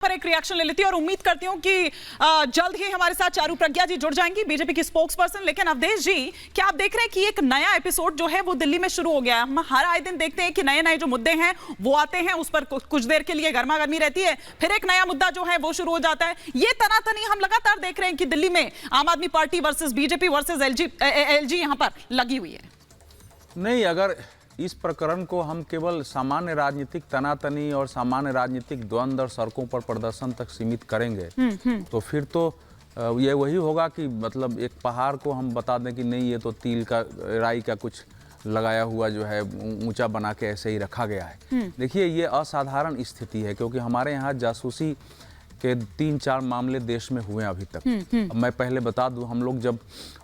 पर एक रिएक्शन ले लेती हूं और उम्मीद करती हूं कि जल्द ही हमारे साथ चारू प्रज्ञा जी जुड़ जाएंगी, बीजेपी की स्पोक्स पर्सन। लेकिन अवधेश जी, क्या आप देख रहे हैं कि एक नया एपिसोड जो है वो दिल्ली में शुरू हो गया है? हम हर आए दिन देखते हैं कि नए नए जो मुद्दे हैं वो आते हैं, उस पर कुछ देर के लिए गर्मा गर्मी रहती है, फिर एक नया मुद्दा जो है वो शुरू हो जाता है। ये तनातनी हम लगातार देख रहे हैं कि दिल्ली में आम आदमी party versus BJP versus LG यहां पर लगी हुई है। नहीं, अगर इस प्रकरण को हम केवल सामान्य राजनीतिक तनातनी और सामान्य राजनीतिक द्वंद्व और सड़कों पर प्रदर्शन तक सीमित करेंगे तो फिर तो ये वही होगा कि मतलब एक पहाड़ को हम बता दें कि नहीं, ये तो तिल का राई का कुछ लगाया हुआ जो है ऊंचा बना के ऐसे ही रखा गया है। देखिए, ये असाधारण स्थिति है क्योंकि हमारे यहाँ जासूसी के 3-4 मामले देश में हुए अभी तक। मैं पहले बता दूं, हम लोग जब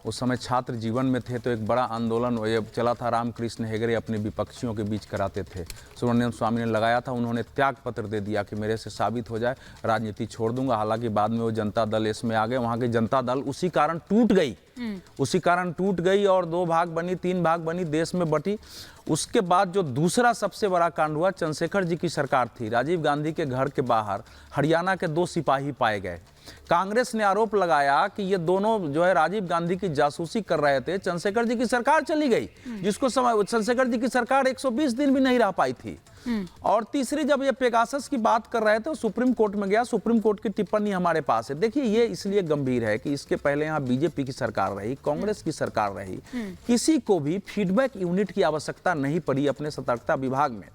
उस समय छात्र जीवन में थे तो एक बड़ा आंदोलन ये चला था, रामकृष्ण हेगड़े अपने विपक्षियों के बीच कराते थे। सुब्रमण्यम स्वामी ने लगाया था, उन्होंने त्याग पत्र दे दिया कि मेरे से साबित हो जाए राजनीति छोड़ दूंगा। हालांकि बाद में वो जनता दल इसमें आ गए, वहाँ की जनता दल उसी कारण टूट गई और 2 भाग बनी, 3 भाग बनी, देश में बटी। उसके बाद जो दूसरा सबसे बड़ा कांड हुआ, चंद्रशेखर जी की सरकार थी, राजीव गांधी के घर के बाहर हरियाणा के 2 सिपाही पाए गए। कांग्रेस ने आरोप लगाया कि ये दोनों जो है राजीव गांधी की जासूसी कर रहे थे। चंद्रशेखर जी की सरकार चली गई, जिसको समय चंद्रशेखर जी की सरकार 120 दिन भी नहीं रह पाई थी। और तीसरी, जब ये पेगासस की बात कर रहे थे, सुप्रीम कोर्ट में गया, सुप्रीम कोर्ट की टिप्पणी हमारे पास है। देखिए, ये इसलिए गंभीर है कि इसके पहले यहाँ बीजेपी की सरकार रही, कांग्रेस की सरकार रही, किसी को भी फीडबैक यूनिट की आवश्यकता नहीं पड़ी अपने सतर्कता विभाग में।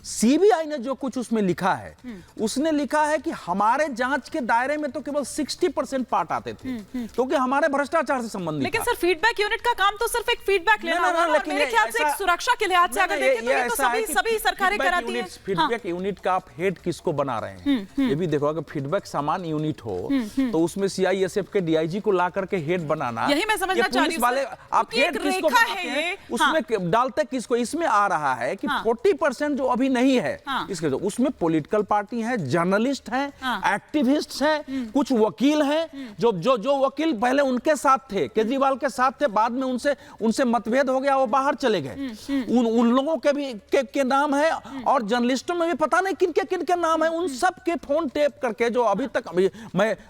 सीबीआई ने जो कुछ उसमें लिखा है, उसने लिखा है कि हमारे जांच के दायरे में तो केवल 60% पार्ट आते थे क्योंकि हमारे भ्रष्टाचार से संबंधित। लेकिन सर, फीडबैक यूनिट का काम तो सिर्फ एक फीडबैक लेना होगा, लेकिन मेरे ख्याल से एक सुरक्षा के लिहाज से अगर देखें तो ये तो सभी सरकारें कराती हैं। फीडबैक यूनिट का आप हेड किसको बना रहे हैं, ये भी देखो। अगर फीडबैक सामान्य यूनिट हो तो उसमें सीआईएसएफ के डीआईजी को ला करके हेड बनाना, यही मैं समझना चाह रही हूं वाले आप हेड किसको बनाते हैं, उसमें डालते किसको। इसमें आ रहा है कि 40% जो अभी नहीं है, इसके उसमें पॉलिटिकल पार्टी है, जर्नलिस्ट हैं, एक्टिविस्ट हैं, कुछ वकील हैं, जो वकील पहले उनके साथ थे, केजरीवाल के साथ थे, बाद में उनसे मतभेद हो गया, वो बाहर चले गए। उन लोगों के भी के नाम है और जर्नलिस्टों में भी पता नहीं किनके नाम है। उन सब के फोन टेप करके, जो अभी तक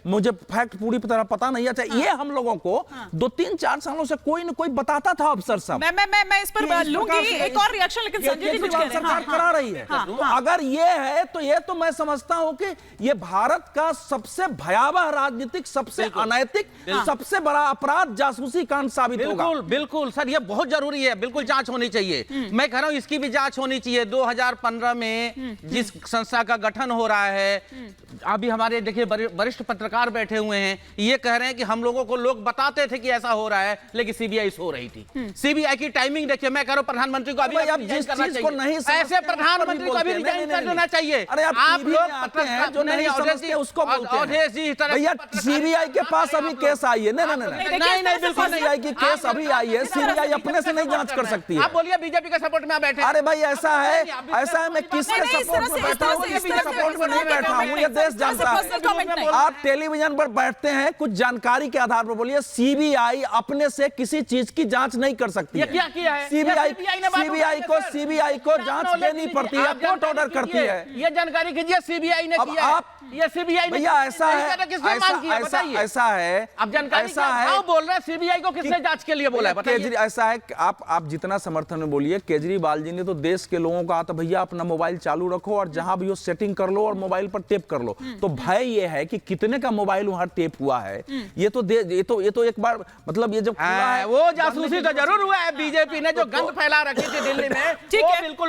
मुझे फैक्ट पूरी तरह पता नहीं है, ये हम लोगों को 2-3-4 सालों से कोई न कोई बताता था अफसर साहब। मैं इस पर लूंगी एक और रिएक्शन, लेकिन संजय जी कुछ कह रहे हैं। सरकार करा रही है। तो अगर ये है तो ये तो मैं समझता हूं कि ये भारत का सबसे भयावह राजनीतिक, सबसे अनैतिक, सबसे बड़ा अपराध जासूसी कांड साबित होगा। बिल्कुल सर, ये बहुत जरूरी है, बिल्कुल जांच होनी चाहिए। मैं कह रहा हूं इसकी भी जांच होनी चाहिए। 2015 में जिस संस्था का गठन हो रहा है, अभी हमारे देखिए वरिष्ठ पत्रकार बैठे हुए हैं, ये कह रहे हैं कि हम लोगों को लोग बताते थे कि ऐसा हो रहा है, लेकिन सीबीआई सो रही थी। सीबीआई की टाइमिंग देखिए। मैं कह रहा हूं प्रधानमंत्री को अभी रिजाइन करना चाहिए, ऐसे प्रधानमंत्री को अभी रिजाइन कर देना चाहिए। अरे आप लोग जो नहीं समझते उसको बोलते हैं। भैया, सीबीआई के पास अभी केस आई है। नहीं, बिल्कुल सीबीआई की केस अभी आई है। सीबीआई अपने से नहीं जांच कर सकती है। आप बोलिए बीजेपी के सपोर्ट में बैठे। अरे भाई, ऐसा है मैं किसके सपोर्ट में बैठा हूं, किसके सपोर्ट में नहीं बैठा हूं, ये देश जानता है। आप टेलीविजन पर बैठते हैं, कुछ जानकारी के आधार पर बोलिए। सीबीआई अपने से किसी चीज की जांच नहीं कर सकती है। क्या किया है? सीबीआई को जांच देनी पड़ती है, कोर्ट ऑर्डर करती है। ये जानकारी कीजिए, सीबीआई ने किया है। ये सीबीआई भैया, ऐसा है अब जानकारी ऐसा है बोल रहे हैं, सीबीआई को किसने जांच के लिए बोला है बताइए। ऐसा है कि आप जितना समर्थन में बोलिए, केजरीवाल जी ने तो देश के लोगों का तो भैया अपना मोबाइल चालू रखो और जहां भी हो सेटिंग कर लो और मोबाइल पर टेप कर लो। तो भय ये है कि कितने का मोबाइल वहां टेप हुआ है। ये तो एक बार मतलब ये जब वो जासूसी तो जरूर हुआ है। बीजेपी ने जो गंद फैला रखी थी दिल्ली में, वो बिल्कुल